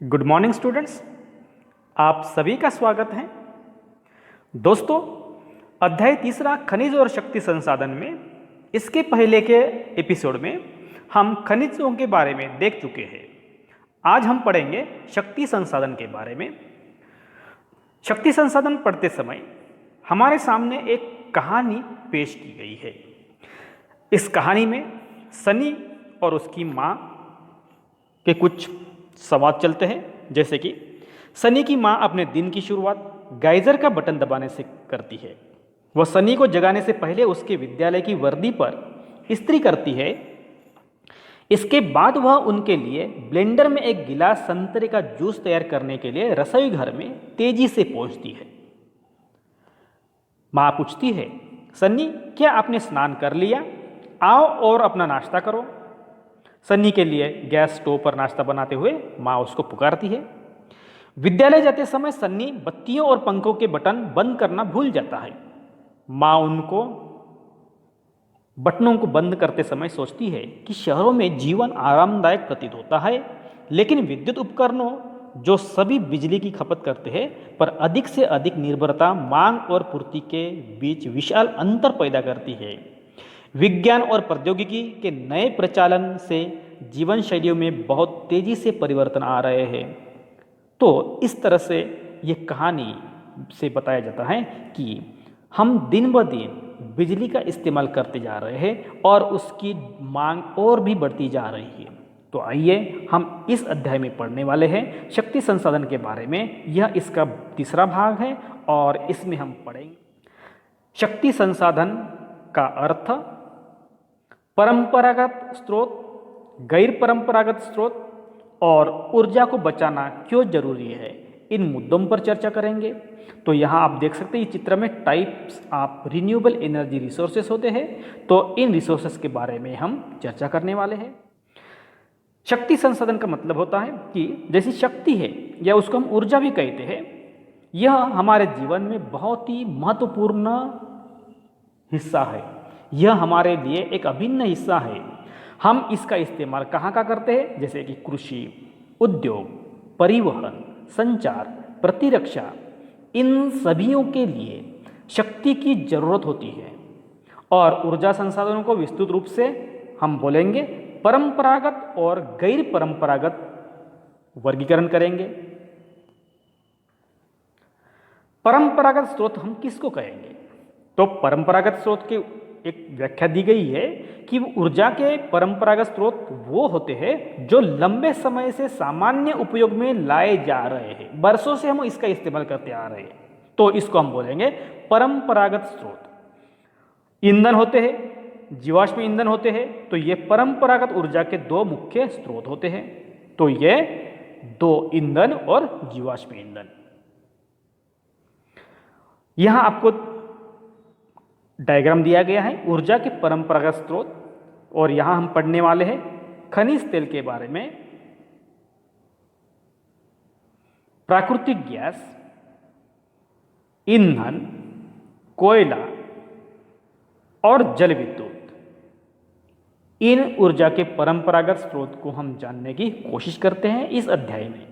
Good morning students, आप सभी का स्वागत है। दोस्तों, अध्याय तीसरा खनिज और शक्ति संसाधन में इसके पहले के एपिसोड में हम खनिजों के बारे में देख चुके हैं। आज हम पढ़ेंगे शक्ति संसाधन के बारे में। शक्ति संसाधन पढ़ते समय हमारे सामने एक कहानी पेश की गई है। इस कहानी में सनी और उसकी माँ के कुछ सवाल चलते हैं, जैसे कि सनी की माँ अपने दिन की शुरुआत गाइजर का बटन दबाने से करती है। वह सनी को जगाने से पहले उसके विद्यालय की वर्दी पर इस्त्री करती है। इसके बाद वह उनके लिए ब्लेंडर में एक गिलास संतरे का जूस तैयार करने के लिए रसोई घर में तेजी से पहुंचती है। माँ पूछती है, सनी, क्या आपने स्नान कर लिया? आओ और अपना नाश्ता करो। सन्नी के लिए गैस स्टोव पर नाश्ता बनाते हुए माँ उसको पुकारती है। विद्यालय जाते समय सन्नी बत्तियों और पंखों के बटन बंद करना भूल जाता है। माँ उनको बटनों को बंद करते समय सोचती है कि शहरों में जीवन आरामदायक प्रतीत होता है, लेकिन विद्युत उपकरणों जो सभी बिजली की खपत करते हैं पर अधिक से अधिक निर्भरता मांग और पूर्ति के बीच विशाल अंतर पैदा करती है। विज्ञान और प्रौद्योगिकी के नए प्रचालन से जीवन शैलियों में बहुत तेजी से परिवर्तन आ रहे हैं। तो इस तरह से ये कहानी से बताया जाता है कि हम दिन ब दिन बिजली का इस्तेमाल करते जा रहे हैं और उसकी मांग और भी बढ़ती जा रही है। तो आइए हम इस अध्याय में पढ़ने वाले हैं शक्ति संसाधन के बारे में। यह इसका तीसरा भाग है और इसमें हम पढ़ेंगे शक्ति संसाधन का अर्थ, परंपरागत स्रोत, गैर परंपरागत स्रोत और ऊर्जा को बचाना क्यों जरूरी है, इन मुद्दों पर चर्चा करेंगे। तो यहाँ आप देख सकते हैं इस चित्र में types of renewable energy resources होते हैं। तो इन रिसोर्सेस के बारे में हम चर्चा करने वाले हैं। शक्ति संसाधन का मतलब होता है कि जैसी शक्ति है या उसको हम ऊर्जा भी कहते हैं, यह हमारे जीवन में बहुत ही महत्वपूर्ण हिस्सा है। यह हमारे लिए एक अभिन्न हिस्सा है। हम इसका इस्तेमाल कहाँ करते हैं, जैसे कि कृषि, उद्योग, परिवहन, संचार, प्रतिरक्षा, इन सभियों के लिए शक्ति की जरूरत होती है। और ऊर्जा संसाधनों को विस्तृत रूप से हम बोलेंगे परंपरागत और गैर परंपरागत वर्गीकरण करेंगे। परंपरागत स्रोत हम किसको कहेंगे? तो परंपरागत स्रोत की एक व्याख्या दी गई है कि ऊर्जा के परंपरागत स्रोत वो होते हैं जो लंबे समय से सामान्य उपयोग में लाए जा रहे हैं, बरसों से हम इसका इस्तेमाल करते आ रहे हैं। तो इसको हम बोलेंगे परंपरागत स्रोत। ईंधन होते हैं, जीवाश्म ईंधन होते हैं। तो ये परंपरागत ऊर्जा के दो मुख्य स्रोत होते हैं। तो ये दो ईंधन और जीवाश्म ईंधन। यहां आपको डायग्राम दिया गया है ऊर्जा के परंपरागत स्रोत, और यहां हम पढ़ने वाले हैं खनिज तेल के बारे में। प्राकृतिक गैस, ईंधन, कोयला और जल विद्युत, इन ऊर्जा के परंपरागत स्रोत को हम जानने की कोशिश करते हैं इस अध्याय में।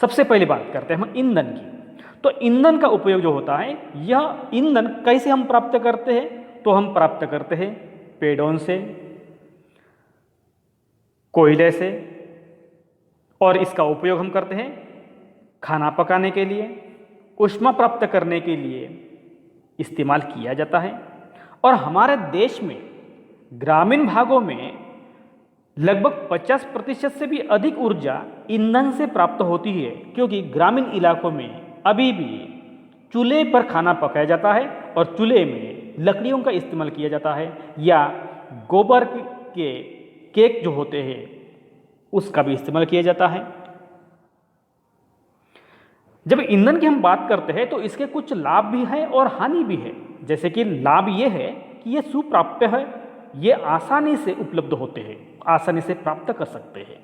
सबसे पहले बात करते हैं हम ईंधन की। तो ईंधन का उपयोग जो होता है, यह ईंधन कैसे हम प्राप्त करते हैं? तो हम प्राप्त करते हैं पेड़ों से, कोयले से, और इसका उपयोग हम करते हैं खाना पकाने के लिए, ऊष्मा प्राप्त करने के लिए इस्तेमाल किया जाता है। और हमारे देश में ग्रामीण भागों में लगभग 50% से भी अधिक ऊर्जा ईंधन से प्राप्त होती है, क्योंकि ग्रामीण इलाकों में अभी भी चूल्हे पर खाना पकाया जाता है और चूल्हे में लकड़ियों का इस्तेमाल किया जाता है, या गोबर के केक जो होते हैं उसका भी इस्तेमाल किया जाता है। जब ईंधन की हम बात करते हैं तो इसके कुछ लाभ भी हैं और हानि भी है। जैसे कि लाभ ये है कि ये सुप्राप्य है, ये आसानी से उपलब्ध होते हैं, आसानी से प्राप्त कर सकते हैं,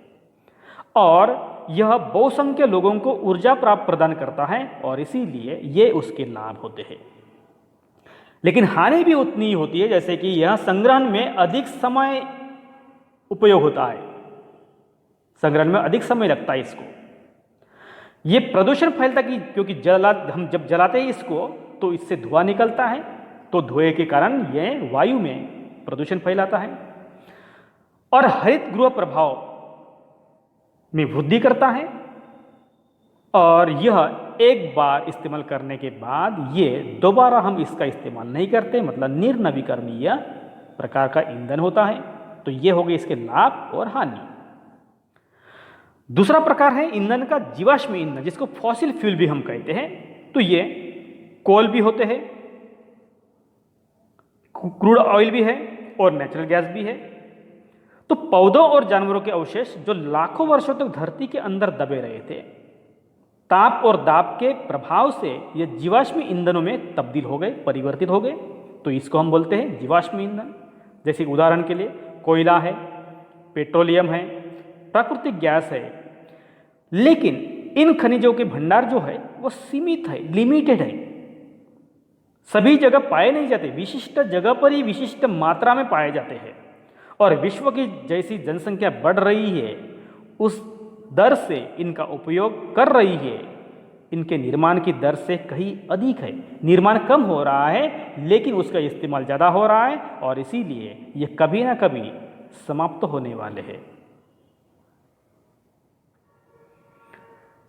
और यह बहुसंख्य लोगों को ऊर्जा प्राप्त प्रदान करता है, और इसीलिए ये उसके लाभ होते हैं। लेकिन हानि भी उतनी ही होती है, जैसे कि यह संग्रहण में अधिक समय उपयोग होता है, संग्रहण में अधिक समय लगता है इसको। ये प्रदूषण फैलता कि क्योंकि हम जब जलाते हैं इसको तो इससे धुआं निकलता है, तो धुएं के कारण ये वायु में प्रदूषण फैलाता है और हरित गृह प्रभाव में वृद्धि करता है। और यह एक बार इस्तेमाल करने के बाद ये दोबारा हम इसका इस्तेमाल नहीं करते, मतलब निर्नवीकरणीय प्रकार का ईंधन होता है। तो ये हो गए इसके लाभ और हानि। दूसरा प्रकार है ईंधन का जीवाश्म ईंधन, जिसको फॉसिल फ्यूल भी हम कहते हैं। तो ये कोल भी होते हैं, क्रूड ऑयल भी है और नेचुरल गैस भी है। तो पौधों और जानवरों के अवशेष जो लाखों वर्षों तक धरती के अंदर दबे रहे थे, ताप और दाब के प्रभाव से ये जीवाश्म ईंधनों में तब्दील हो गए, परिवर्तित हो गए। तो इसको हम बोलते हैं जीवाश्म ईंधन। जैसे उदाहरण के लिए कोयला है, पेट्रोलियम है, प्राकृतिक गैस है। लेकिन इन खनिजों के भंडार जो है वो सीमित है, लिमिटेड है, सभी जगह पाए नहीं जाते, विशिष्ट जगह पर ही विशिष्ट मात्रा में पाए जाते हैं। और विश्व की जैसी जनसंख्या बढ़ रही है उस दर से इनका उपयोग कर रही है, इनके निर्माण की दर से कहीं अधिक है। निर्माण कम हो रहा है लेकिन उसका इस्तेमाल ज़्यादा हो रहा है और इसीलिए ये कभी ना कभी समाप्त होने वाले हैं।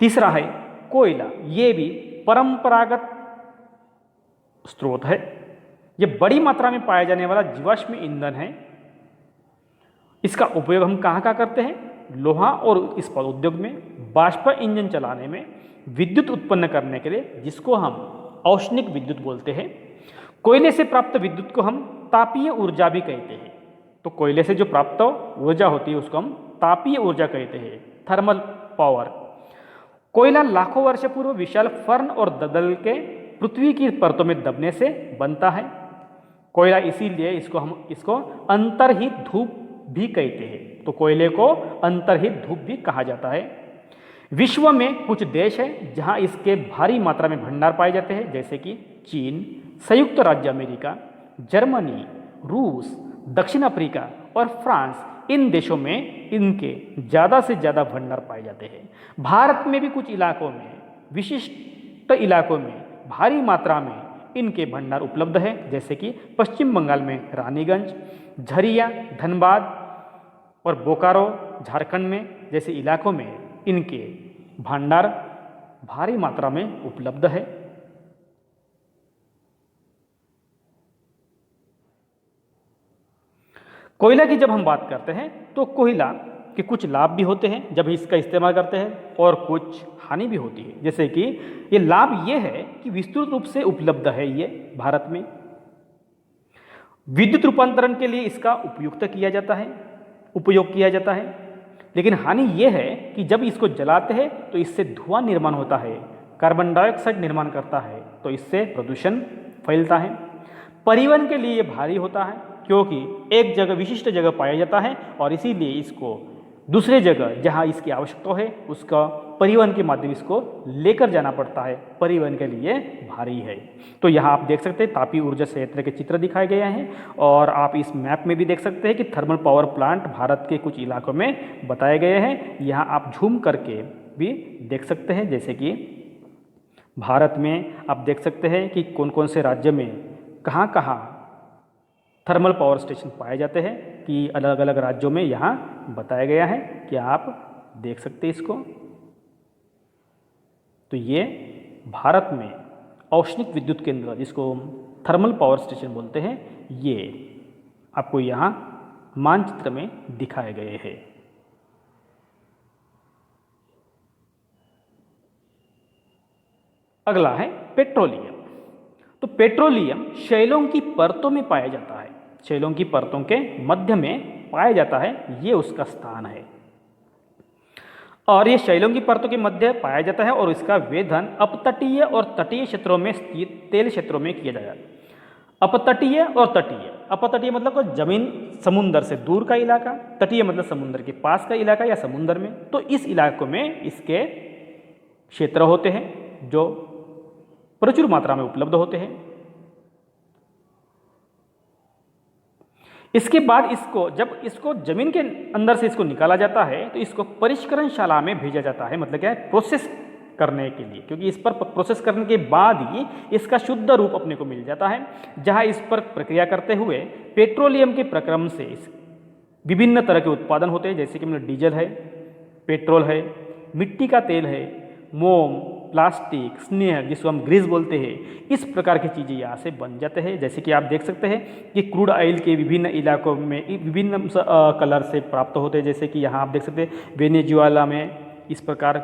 तीसरा है कोयला। ये भी परंपरागत स्रोत है। ये बड़ी मात्रा में पाया जाने वाला जीवाश्म ईंधन है। इसका उपयोग हम कहाँ कहाँ करते हैं? लोहा और इस्पात उद्योग में, बाष्प इंजन चलाने में, विद्युत उत्पन्न करने के लिए, जिसको हम औष्णिक विद्युत बोलते हैं। कोयले से प्राप्त विद्युत को हम तापीय ऊर्जा भी कहते हैं। तो कोयले से जो प्राप्त ऊर्जा होती है उसको हम तापीय ऊर्जा कहते हैं, थर्मल पावर। कोयला लाखों वर्ष पूर्व विशाल फर्न और दलदल के पृथ्वी की परतों में दबने से बनता है। कोयला इसीलिए इसको अंतर्हित धूप भी कहते हैं। तो कोयले को अंतर्हित धूप भी कहा जाता है। विश्व में कुछ देश हैं जहां इसके भारी मात्रा में भंडार पाए जाते हैं, जैसे कि चीन, संयुक्त राज्य अमेरिका, जर्मनी, रूस, दक्षिण अफ्रीका और फ्रांस। इन देशों में इनके ज़्यादा से ज़्यादा भंडार पाए जाते हैं। भारत में भी कुछ इलाकों में, विशिष्ट इलाकों में भारी मात्रा में इनके भंडार उपलब्ध है, जैसे कि पश्चिम बंगाल में रानीगंज, झरिया, धनबाद और बोकारो, झारखंड में जैसे इलाकों में इनके भंडार भारी मात्रा में उपलब्ध है। कोयला की जब हम बात करते हैं तो कोयला के कुछ लाभ भी होते हैं जब इसका इस्तेमाल करते हैं और कुछ हानि भी होती है। जैसे कि ये लाभ ये है कि विस्तृत रूप से उपलब्ध है ये भारत में, विद्युत रूपांतरण के लिए इसका उपयोग किया जाता है। लेकिन हानि ये है कि जब इसको जलाते हैं तो इससे धुआं निर्माण होता है, कार्बन डाइऑक्साइड निर्माण करता है, तो इससे प्रदूषण फैलता है। परिवहन के लिए ये भारी होता है क्योंकि एक जगह विशिष्ट जगह पाया जाता है और इसीलिए इसको दूसरे जगह जहां इसकी आवश्यकता है उसका परिवहन के माध्यम इसको लेकर जाना पड़ता है, परिवहन के लिए भारी है। तो यहाँ आप देख सकते हैं तापीय ऊर्जा संयंत्र के चित्र दिखाए गए हैं और आप इस मैप में भी देख सकते हैं कि थर्मल पावर प्लांट भारत के कुछ इलाकों में बताए गए हैं। यहाँ आप झूम करके भी देख सकते हैं, जैसे कि भारत में आप देख सकते हैं कि कौन कौन से राज्य में कहाँ कहाँ थर्मल पावर स्टेशन पाए जाते हैं, कि अलग अलग राज्यों में यहाँ बताया गया है कि आप देख सकते हैं इसको। तो ये भारत में औष्णिक विद्युत केंद्र, जिसको थर्मल पावर स्टेशन बोलते हैं, ये आपको यहाँ मानचित्र में दिखाए गए हैं। अगला है पेट्रोलियम। तो पेट्रोलियम शैलों की परतों में पाया जाता है, शैलों की परतों के मध्य में पाया जाता है, ये उसका स्थान है। और ये शैलों की परतों के मध्य पाया जाता है और इसका वेधन अपतटीय और तटीय क्षेत्रों में स्थित तेल क्षेत्रों में किया जाता है। अपतटीय और तटीय, अपतटीय मतलब जमीन समुद्र से दूर का इलाका, तटीय मतलब समुद्र के पास का इलाका या समुद्र में। तो इस इलाकों में इसके क्षेत्र होते हैं जो प्रचुर मात्रा में उपलब्ध होते हैं। इसके बाद जब इसको जमीन के अंदर से इसको निकाला जाता है तो इसको परिष्करणशाला में भेजा जाता है, मतलब क्या है, प्रोसेस करने के लिए, क्योंकि इस पर प्रोसेस करने के बाद ही इसका शुद्ध रूप अपने को मिल जाता है। जहां इस पर प्रक्रिया करते हुए पेट्रोलियम के प्रक्रम से विभिन्न तरह के उत्पादन होते हैं, जैसे कि मतलब डीजल है, पेट्रोल है, मिट्टी का तेल है, मोम, प्लास्टिक, स्नेह जिसको हम ग्रीस बोलते हैं, इस प्रकार की चीज़ें यहाँ से बन जाते हैं। जैसे कि आप देख सकते हैं कि क्रूड ऑयल के विभिन्न इलाकों में विभिन्न कलर से प्राप्त होते हैं, जैसे कि यहाँ आप देख सकते हैं वेनेजुएला में इस प्रकार,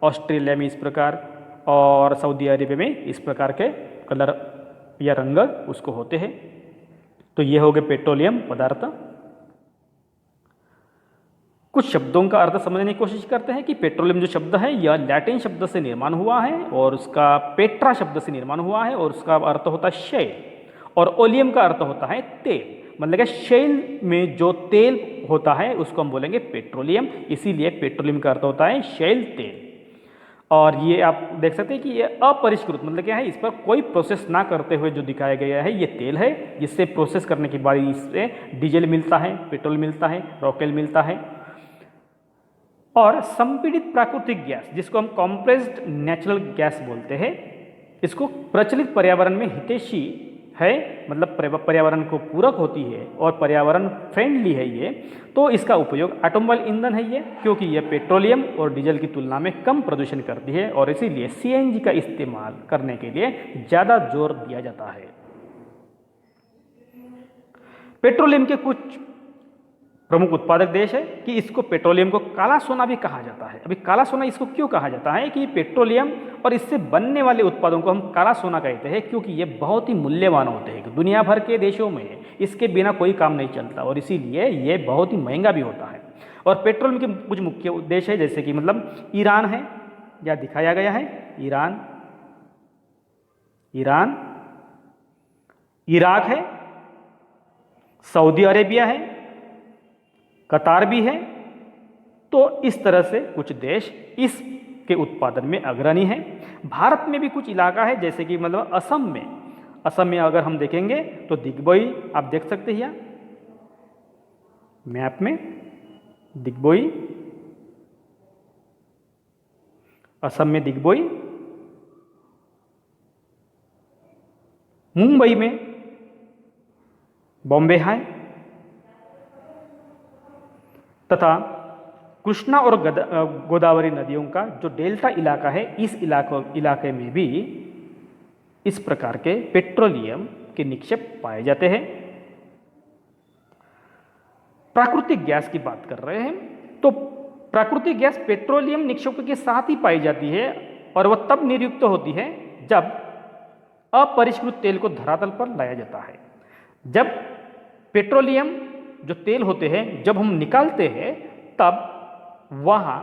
ऑस्ट्रेलिया में इस प्रकार, और सऊदी अरेबिया में इस प्रकार के कलर या रंग उसको होते हैं। तो ये हो गए पेट्रोलियम पदार्थ। कुछ शब्दों का अर्थ समझने की कोशिश करते हैं कि पेट्रोलियम जो शब्द है यह लैटिन शब्द से निर्माण हुआ है और उसका पेट्रा शब्द से निर्माण हुआ है और उसका अर्थ होता है शेल, और ओलियम का अर्थ होता है तेल। मतलब कि शेल में जो तेल होता है उसको हम बोलेंगे पेट्रोलियम, इसीलिए पेट्रोलियम का अर्थ होता है शेल, तेल। और ये आप देख सकते हैं कि ये अपरिष्कृत मतलब क्या है, इस पर कोई प्रोसेस ना करते हुए जो दिखाया गया है ये तेल है, जिससे प्रोसेस करने के बाद इससे डीजल मिलता है, पेट्रोल मिलता है, रॉकेल मिलता है। और संपीड़ित प्राकृतिक गैस जिसको हम कॉम्प्रेस्ड नेचुरल गैस बोलते हैं, इसको प्रचलित पर्यावरण में हितैषी है, मतलब पर्यावरण को पूरक होती है और पर्यावरण फ्रेंडली है ये, तो इसका उपयोग ऑटोमोबाइल ईंधन है ये, क्योंकि यह पेट्रोलियम और डीजल की तुलना में कम प्रदूषण करती है और इसीलिए सीएनजी का इस्तेमाल करने के लिए ज़्यादा जोर दिया जाता है। पेट्रोलियम के कुछ प्रमुख उत्पादक देश है कि इसको पेट्रोलियम को काला सोना भी कहा जाता है। अभी काला सोना इसको क्यों कहा जाता है कि पेट्रोलियम और इससे बनने वाले उत्पादों को हम काला सोना कहते हैं, क्योंकि ये बहुत ही मूल्यवान होते हैं। दुनिया भर के देशों में इसके बिना कोई काम नहीं चलता और इसीलिए ये बहुत ही महंगा भी होता है। और पेट्रोलियम के कुछ मुख्य देश है, जैसे कि मतलब ईरान है, या दिखाया गया है ईरान, इराक है, सऊदी अरेबिया है, कतार भी है। तो इस तरह से कुछ देश इसके उत्पादन में अग्रणी है। भारत में भी कुछ इलाका है, जैसे कि मतलब असम में अगर हम देखेंगे तो दिग्बोई आप देख सकते हैं मैप में, दिग्बोई, असम में दिग्बोई, मुंबई में बॉम्बे है, तथा कृष्णा और गोदावरी नदियों का जो डेल्टा इलाका है, इस इलाके में भी इस प्रकार के पेट्रोलियम के निक्षेप पाए जाते हैं। प्राकृतिक गैस की बात कर रहे हैं, तो प्राकृतिक गैस पेट्रोलियम निक्षेपों के साथ ही पाई जाती है और वह तब निर्युक्त होती है जब अपरिष्कृत तेल को धरातल पर लाया जाता है। जब पेट्रोलियम जो तेल होते हैं जब हम निकालते हैं तब वहाँ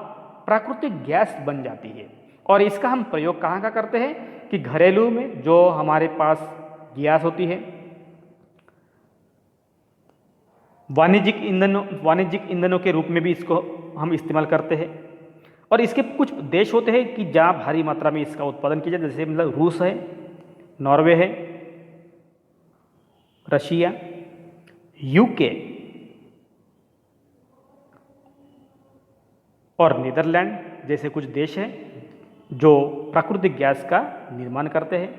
प्राकृतिक गैस बन जाती है। और इसका हम प्रयोग कहाँ का करते हैं कि घरेलू में जो हमारे पास गैस होती है, वाणिज्यिक ईंधनों के रूप में भी इसको हम इस्तेमाल करते हैं। और इसके कुछ देश होते हैं कि जहाँ भारी मात्रा में इसका उत्पादन किया जाता है, जैसे मतलब रूस है, नॉर्वे है, रशिया, यूके और नीदरलैंड जैसे कुछ देश हैं जो प्राकृतिक गैस का निर्माण करते हैं।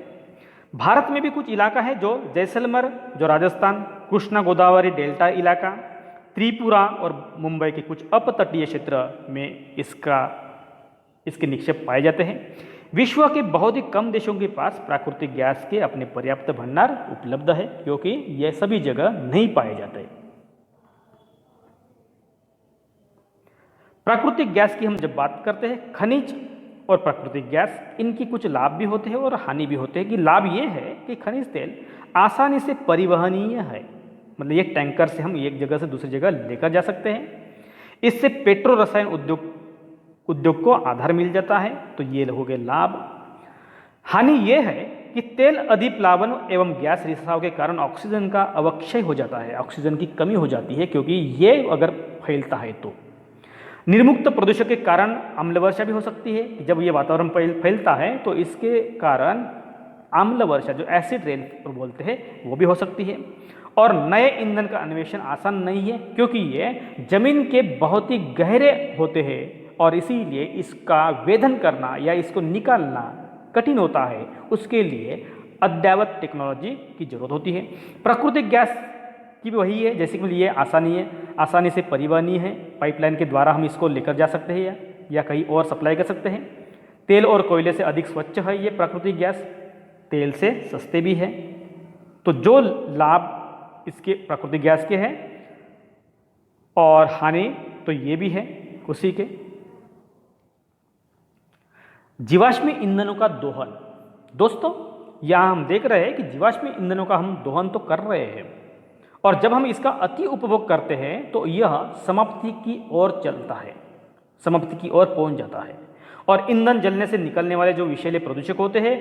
भारत में भी कुछ इलाका है, जो जैसलमेर, जो राजस्थान, कृष्णा गोदावरी डेल्टा इलाका, त्रिपुरा और मुंबई के कुछ अपतटीय क्षेत्र में इसके निक्षेप पाए जाते हैं। विश्व के बहुत ही कम देशों के पास प्राकृतिक गैस के अपने पर्याप्त भंडार उपलब्ध है, क्योंकि यह सभी जगह नहीं पाए जाते। प्राकृतिक गैस की हम जब बात करते हैं, खनिज और प्राकृतिक गैस, इनकी कुछ लाभ भी होते हैं और हानि भी होते हैं। कि लाभ ये है कि खनिज तेल आसानी से परिवहनीय है, मतलब एक टैंकर से हम एक जगह से दूसरी जगह लेकर जा सकते हैं। इससे पेट्रो रसायन उद्योग को आधार मिल जाता है, तो ये हो गए लाभ। हानि ये है कि तेल अधिप्लावन एवं गैस रिसाव के कारण ऑक्सीजन का अवक्षय हो जाता है, ऑक्सीजन की कमी हो जाती है, क्योंकि ये अगर फैलता है तो निर्मुक्त प्रदूषक के कारण अम्ल वर्षा भी हो सकती है। जब ये वातावरण फैलता है तो इसके कारण अम्ल वर्षा, जो एसिड रेन बोलते हैं, वो भी हो सकती है। और नए ईंधन का अन्वेषण आसान नहीं है, क्योंकि ये जमीन के बहुत ही गहरे होते हैं और इसीलिए इसका वेधन करना या इसको निकालना कठिन होता है। उसके लिए अद्ययावत टेक्नोलॉजी की जरूरत होती है। प्राकृतिक गैस की भी वही है, जैसे कि ये आसानी से परिवहनीय है, पाइपलाइन के द्वारा हम इसको लेकर जा सकते हैं या कहीं और सप्लाई कर सकते हैं। तेल और कोयले से अधिक स्वच्छ है ये प्राकृतिक गैस, तेल से सस्ते भी है। तो जो लाभ इसके प्राकृतिक गैस के हैं और हानि तो ये भी है उसी के। जीवाश्म ईंधनों का दोहन। दोस्तों यहाँ हम देख रहे हैं कि जीवाश्म ईंधनों का हम दोहन तो कर रहे हैं और जब हम इसका अति उपभोग करते हैं तो यह समाप्ति की ओर चलता है, समाप्ति की ओर पहुंच जाता है। और ईंधन जलने से निकलने वाले जो विषैले प्रदूषक होते हैं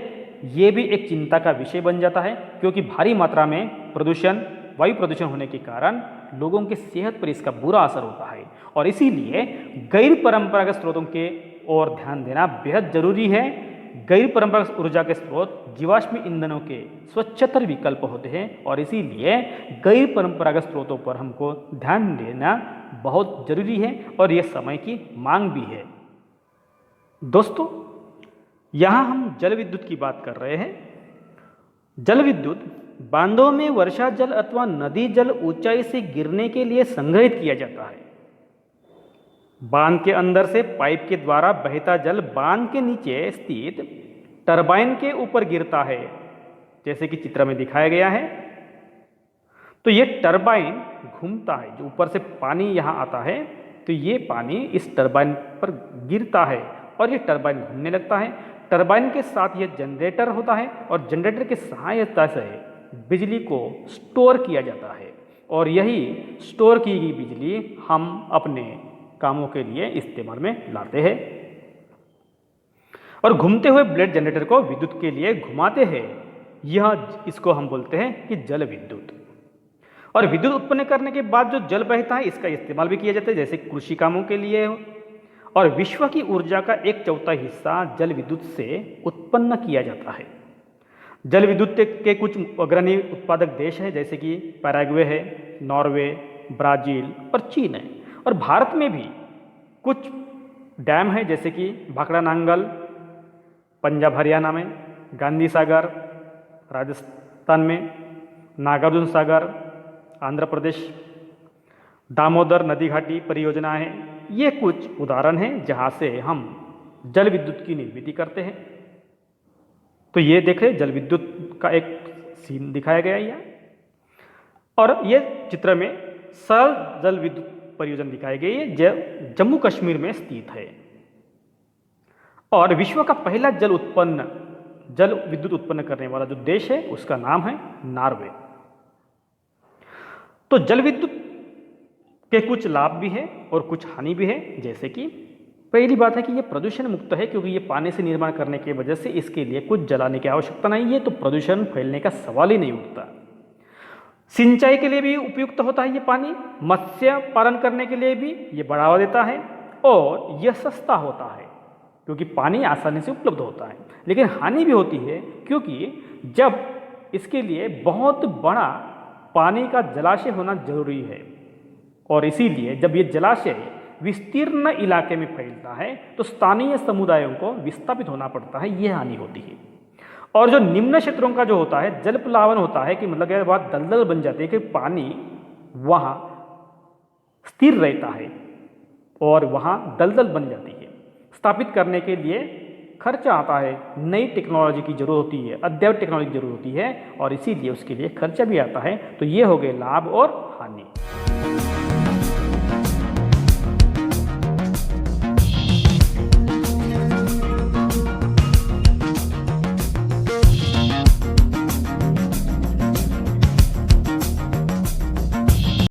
ये भी एक चिंता का विषय बन जाता है, क्योंकि भारी मात्रा में प्रदूषण, वायु प्रदूषण होने के कारण लोगों की सेहत पर इसका बुरा असर होता है। और इसीलिए गैर परंपरागत स्रोतों के ओर ध्यान देना बेहद जरूरी है। गैर परंपरागत ऊर्जा के स्रोत जीवाश्म ईंधनों के स्वच्छतर विकल्प होते हैं और इसीलिए गैर परंपरागत स्रोतों पर हमको ध्यान देना बहुत जरूरी है और यह समय की मांग भी है। दोस्तों यहाँ हम जल विद्युत की बात कर रहे हैं। जल विद्युत बांधों में वर्षा जल अथवा नदी जल ऊंचाई से गिरने के लिए संग्रहित किया जाता है। बांध के अंदर से पाइप के द्वारा बहता जल बांध के नीचे स्थित टरबाइन के ऊपर गिरता है, जैसे कि चित्र में दिखाया गया है। तो ये टरबाइन घूमता है, जो ऊपर से पानी यहाँ आता है तो ये पानी इस टरबाइन पर गिरता है और ये टरबाइन घूमने लगता है। टरबाइन के साथ ये जनरेटर होता है और जनरेटर की सहायता से बिजली को स्टोर किया जाता है और यही स्टोर की गई बिजली हम अपने कामों के लिए इस्तेमाल में लाते हैं। और घूमते हुए ब्लेड जनरेटर को विद्युत के लिए घुमाते हैं। इसको हम बोलते हैं कि जल विद्युत। और विद्युत उत्पन्न करने के बाद जो जल बहता है इसका इस्तेमाल भी किया जाता है, जैसे कृषि कामों के लिए। और विश्व की ऊर्जा का 1/4 हिस्सा जल विद्युत से उत्पन्न किया जाता है। जल विद्युत के कुछ अग्रणी उत्पादक देश हैं, जैसे कि पैराग्वे है, नॉर्वे, ब्राजील और चीन है। और भारत में भी कुछ डैम है, जैसे कि भाखड़ा नांगल पंजाब हरियाणा में, गांधी सागर राजस्थान में, नागार्जुन सागर आंध्र प्रदेश, दामोदर नदी घाटी परियोजना है। ये कुछ उदाहरण हैं जहाँ से हम जल विद्युत की निर्मित करते हैं। तो ये देख रहे जल विद्युत का एक सीन दिखाया गया है और ये चित्र में सरल जल विद्युत परियोजना दिखाई गई है जो जम्मू कश्मीर में स्थित है और विश्व का पहला जल विद्युत उत्पन्न करने वाला जो देश है उसका नाम है नॉर्वे। तो जल विद्युत के कुछ लाभ भी है और कुछ हानि भी है। जैसे कि पहली बात है कि ये प्रदूषण मुक्त है, क्योंकि ये पानी से निर्माण करने की वजह से इसके लिए कुछ जलाने की आवश्यकता नहीं है, तो प्रदूषण फैलने का सवाल ही नहीं उठता। सिंचाई के लिए भी उपयुक्त होता है ये पानी, मत्स्य पालन करने के लिए भी ये बढ़ावा देता है और यह सस्ता होता है क्योंकि पानी आसानी से उपलब्ध होता है। लेकिन हानि भी होती है, क्योंकि जब इसके लिए बहुत बड़ा पानी का जलाशय होना जरूरी है और इसीलिए जब ये जलाशय विस्तीर्ण इलाके में फैलता है तो स्थानीय समुदायों को विस्थापित होना पड़ता है, ये हानि होती है। और जो निम्न क्षेत्रों का जो होता है जल प्लावन होता है कि मतलब वह दलदल बन जाती है कि पानी वहाँ स्थिर रहता है और वहाँ दलदल बन जाती है। स्थापित करने के लिए खर्चा आता है, नई टेक्नोलॉजी की जरूरत होती है, अद्ययावत टेक्नोलॉजी की जरूरत होती है और इसीलिए उसके लिए खर्चा भी आता है। तो ये हो गए लाभ और हानि।